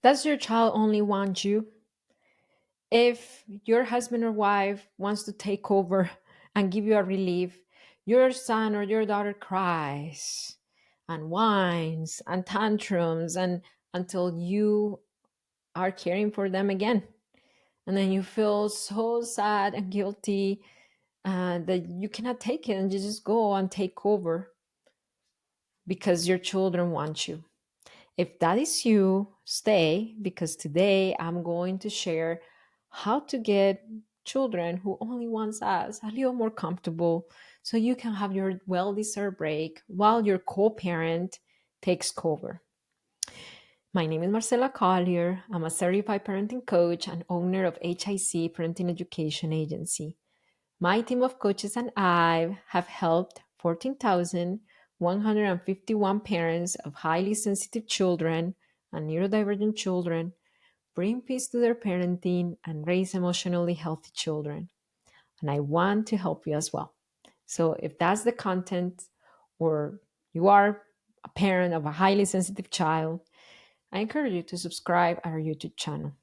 Does your child only want you? If your husband or wife wants to take over and give you a relief, your son or your daughter cries and whines and tantrums and until you are caring for them again. And then you feel so sad and guilty that you cannot take it and you just go and take over because your children want you. If that is you, stay because today I'm going to share how to get children who only wants us a little more comfortable so you can have your well-deserved break while your co-parent takes cover. My name is Marcela Collier. I'm a certified parenting coach and owner of HIC Parenting Education Agency. My team of coaches and I have helped 14,151 parents of highly sensitive children and neurodivergent children bring peace to their parenting and raise emotionally healthy children. And I want to help you as well. So if that's the content, or you are a parent of a highly sensitive child, I encourage you to subscribe our YouTube channel.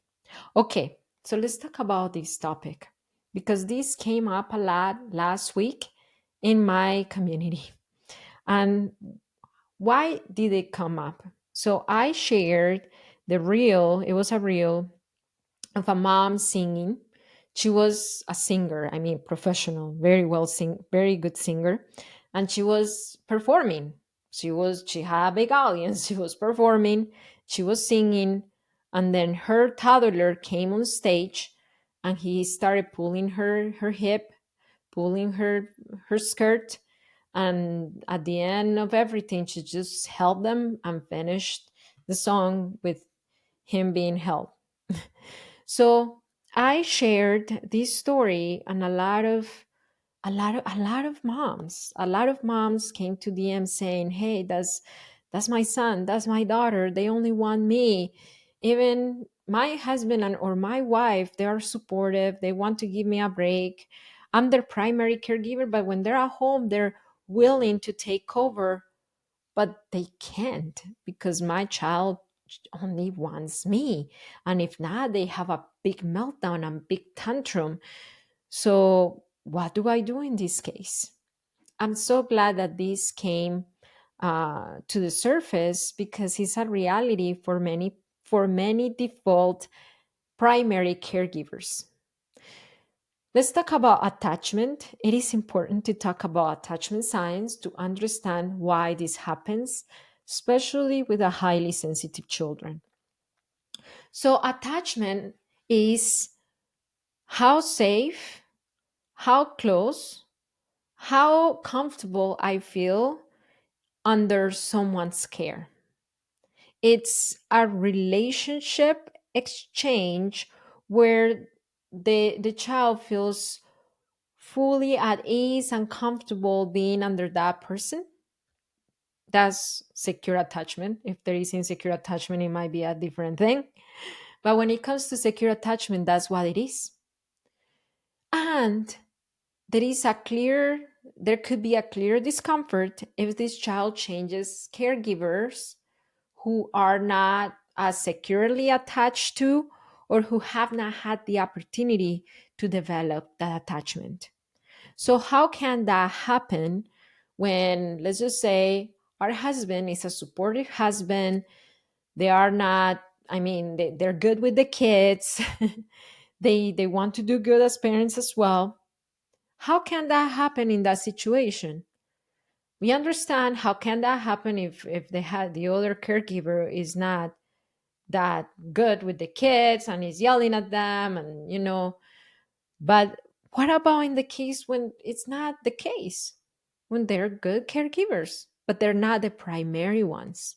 Okay, so let's talk about this topic because this came up a lot last week in my community. And why did it come up? So I shared the reel, it was a reel of a mom singing. She was a singer, I mean, professional, very well sing, very good singer, and she was performing. She had a big audience. She was performing, she was singing, and then her toddler came on stage, and he started pulling her hip, pulling her skirt, and at the end of everything, she just held them and finished the song with him being held. So I shared this story, and a lot of moms came to DM saying, "Hey, that's my son, that's my daughter. They only want me." Even my husband and or my wife, they are supportive. They want to give me a break. I'm their primary caregiver, but when they're at home, they're willing to take over, but they can't because my child only wants me. And if not, they have a big meltdown and big tantrum. So, what do I do in this case? I'm so glad that this came to the surface because it's a reality for many default primary caregivers. Let's talk about attachment. It is important to talk about attachment science to understand why this happens, especially with a highly sensitive children. So attachment is how safe, how close, how comfortable I feel under someone's care. It's a relationship exchange where the child feels fully at ease and comfortable being under that person. That's secure attachment. If there is insecure attachment, it might be a different thing. But when it comes to secure attachment, that's what it is. And there is a clear, there could be a clear discomfort if this child changes caregivers who are not as securely attached to or who have not had the opportunity to develop that attachment. So, how can that happen when, let's just say, our husband is a supportive husband? They are not, I mean, they're good with the kids, they want to do good as parents as well. How can that happen in that situation? We understand how can that happen if they had the other caregiver is not that good with the kids and is yelling at them and but what about in the case when it's not the case? When they're good caregivers, but they're not the primary ones.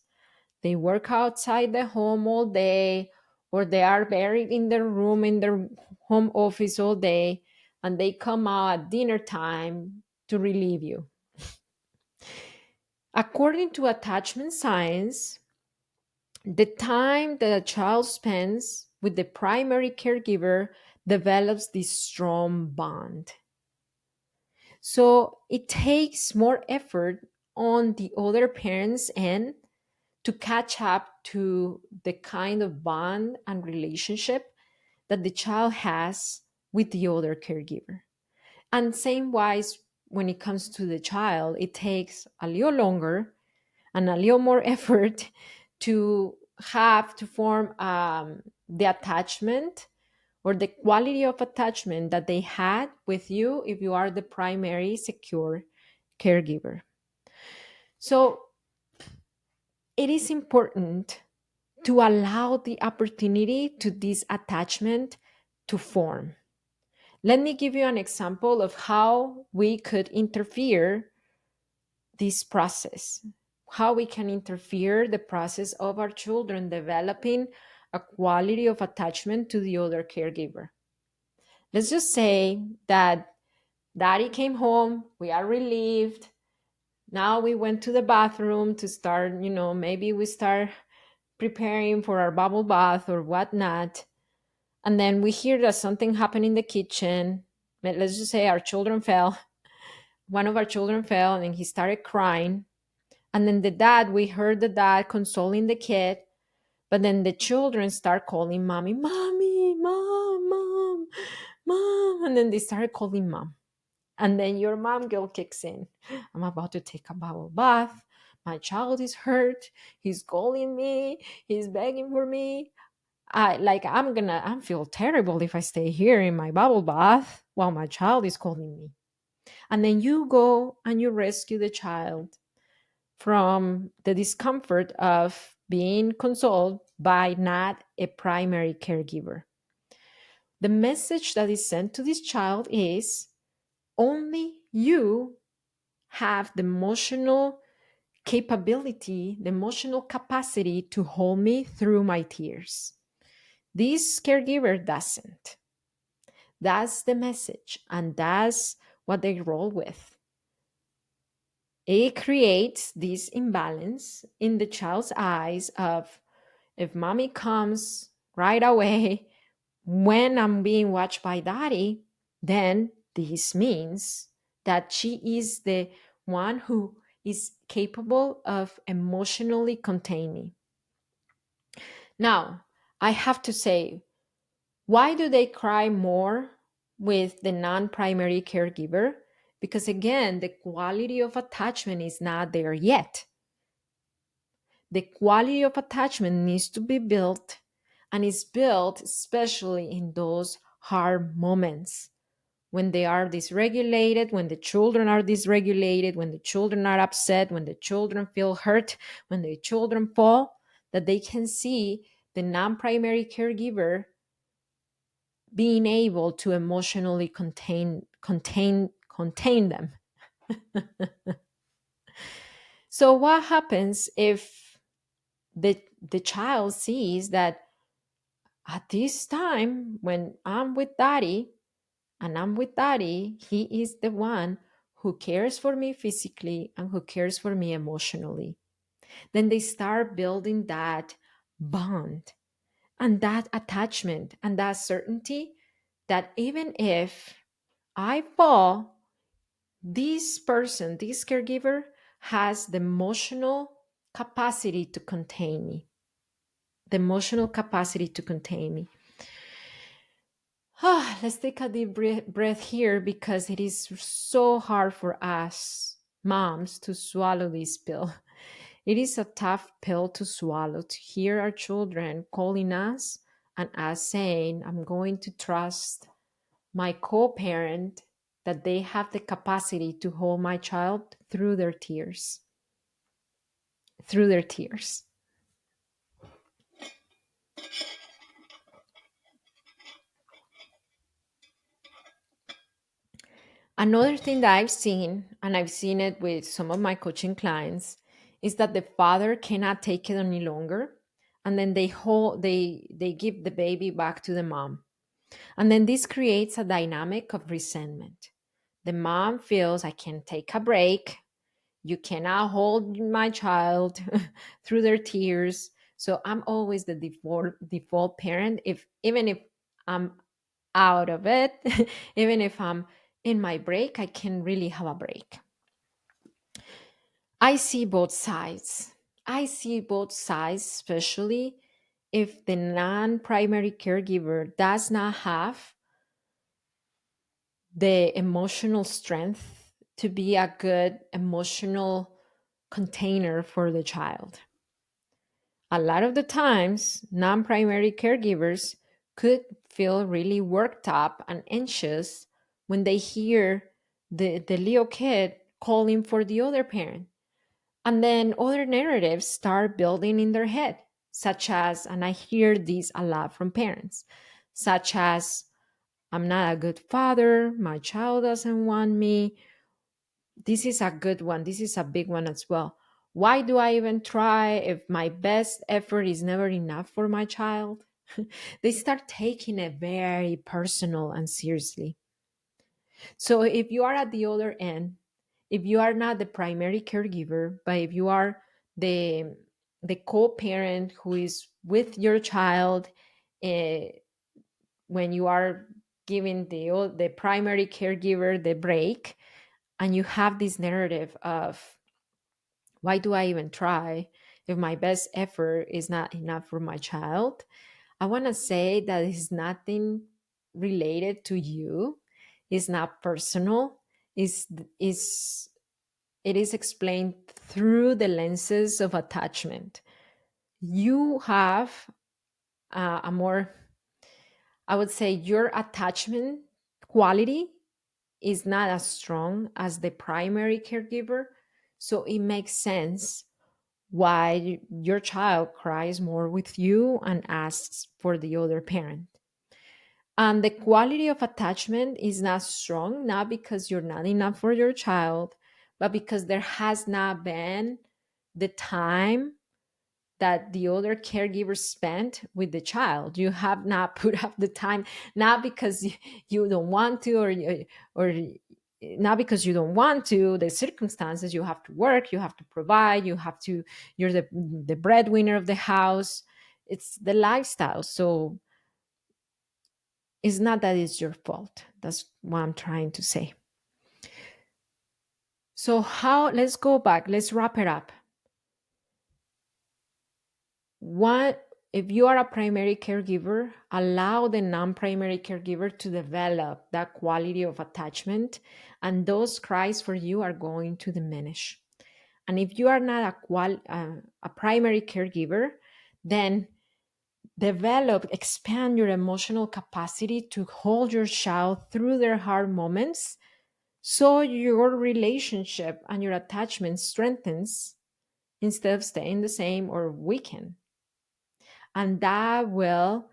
They work outside the home all day, or they are buried in their room in their home office all day, and they come out at dinner time to relieve you. According to attachment science, the time that a child spends with the primary caregiver develops this strong bond. So it takes more effort on the other parent's end to catch up to the kind of bond and relationship that the child has with the other caregiver. And same wise, when it comes to the child, it takes a little longer and a little more effort to have to form the attachment or the quality of attachment that they had with you if you are the primary secure caregiver. So it is important to allow the opportunity to this attachment to form. Let me give you an example of how we could interfere this process, how we can interfere the process of our children developing a quality of attachment to the other caregiver. Let's just say that daddy came home, we are relieved. Now we went to the bathroom to start, maybe we start preparing for our bubble bath or whatnot. And then we hear that something happened in the kitchen. Let's just say our children fell. One of our children fell and he started crying. And then we heard the dad consoling the kid. But then the children start calling mommy, mommy, mom, mom, mom. And then they started calling mom. And then your mom guilt kicks in. I'm about to take a bubble bath. My child is hurt. He's calling me. He's begging for me. I feel terrible if I stay here in my bubble bath while my child is calling me. And then you go and you rescue the child from the discomfort of being consoled by not a primary caregiver. The message that is sent to this child is only you have the emotional capability, the emotional capacity to hold me through my tears. This caregiver doesn't. That's the message, and that's what they roll with. It creates this imbalance in the child's eyes of if mommy comes right away when I'm being watched by daddy, then this means that she is the one who is capable of emotionally containing. Now, I have to say, why do they cry more with the non primary caregiver? Because again, the quality of attachment is not there yet. The quality of attachment needs to be built, and is built especially in those hard moments when they are dysregulated, when the children are dysregulated, when the children are upset, when the children feel hurt, when the children fall, that they can see the non primary caregiver being able to emotionally contain them. So what happens if the child sees that at this time when I'm with daddy and I'm with daddy, he is the one who cares for me physically and who cares for me emotionally? Then they start building that bond and that attachment and that certainty that even if I fall, this person, this caregiver, has the emotional capacity to contain me. The emotional capacity to contain me. Let's take a deep breath here because it is so hard for us moms to swallow this pill. It is a tough pill to swallow to hear our children calling us and us saying, I'm going to trust my co-parent that they have the capacity to hold my child through their tears. Through their tears. Another thing that I've seen, and I've seen it with some of my coaching clients, is that the father cannot take it any longer, and then they give the baby back to the mom. And then this creates a dynamic of resentment. The mom feels I can take a break. You cannot hold my child through their tears. So I'm always the default parent even if I'm out of it, even if I'm in my break, I can really have a break. I see both sides. I see both sides, especially if the non primary caregiver does not have the emotional strength to be a good emotional container for the child. A lot of the times, non primary caregivers could feel really worked up and anxious when they hear the Leo kid calling for the other parent. And then other narratives start building in their head, such as, and I hear these a lot from parents, such as, I'm not a good father, my child doesn't want me. This is a good one. This is a big one as well. Why do I even try if my best effort is never enough for my child? They start taking it very personal and seriously. So if you are at the other end, if you are not the primary caregiver, but if you are the co-parent who is with your child, uh, when you are giving the primary caregiver the break, and you have this narrative of, why do I even try if my best effort is not enough for my child? I want to say that it's nothing related to you. It's not personal. Is is it is explained through the lenses of attachment. You have a more, I would say, your attachment quality is not as strong as the primary caregiver. So it makes sense why your child cries more with you and asks for the other parent. And the quality of attachment is not strong, not because you're not enough for your child, but because there has not been the time that the other caregiver spent with the child. You have not put up the time, not because you don't want to, or not because you don't want to. The circumstances, you have to work, you have to provide, you're the breadwinner of the house. It's the lifestyle. So it's not that it's your fault. That's what I'm trying to say. So how, let's go back, let's wrap it up. What if you are a primary caregiver, allow the non-primary caregiver to develop that quality of attachment, and those cries for you are going to diminish. And if you are not a primary caregiver, then expand your emotional capacity to hold your child through their hard moments, so your relationship and your attachment strengthens instead of staying the same or weaken. And that will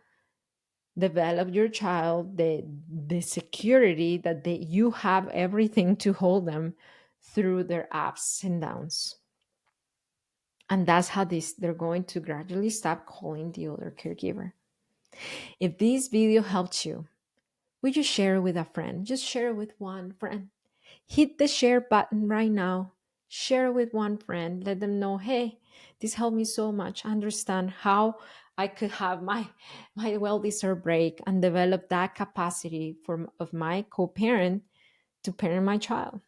develop your child the security that you have everything to hold them through their ups and downs. And that's how they're going to gradually stop calling the other caregiver. If this video helped you, would you share it with a friend? Just share it with one friend. Hit the share button right now. Share with one friend. Let them know, hey, this helped me so much. Understand how I could have my well-deserved break and develop that capacity of my co-parent to parent my child.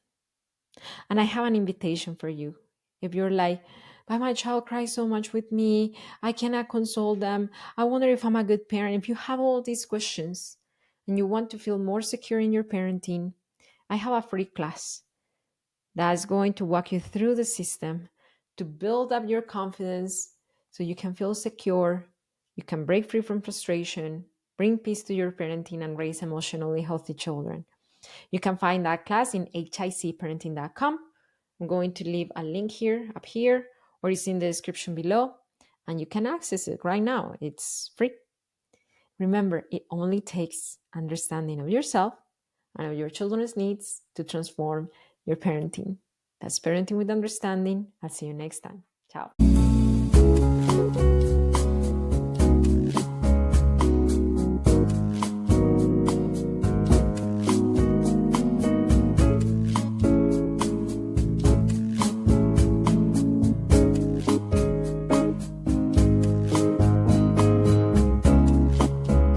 And I have an invitation for you. If you're like, but my child cries so much with me, I cannot console them, I wonder if I'm a good parent. If you have all these questions and you want to feel more secure in your parenting, I have a free class that's going to walk you through the system to build up your confidence so you can feel secure, you can break free from frustration, bring peace to your parenting, and raise emotionally healthy children. You can find that class in hicparenting.com. I'm going to leave a link here, up here, or it's in the description below, and you can access it right now. It's free. Remember, it only takes understanding of yourself and of your children's needs to transform your parenting. That's Parenting with Understanding. I'll see you next time. Ciao.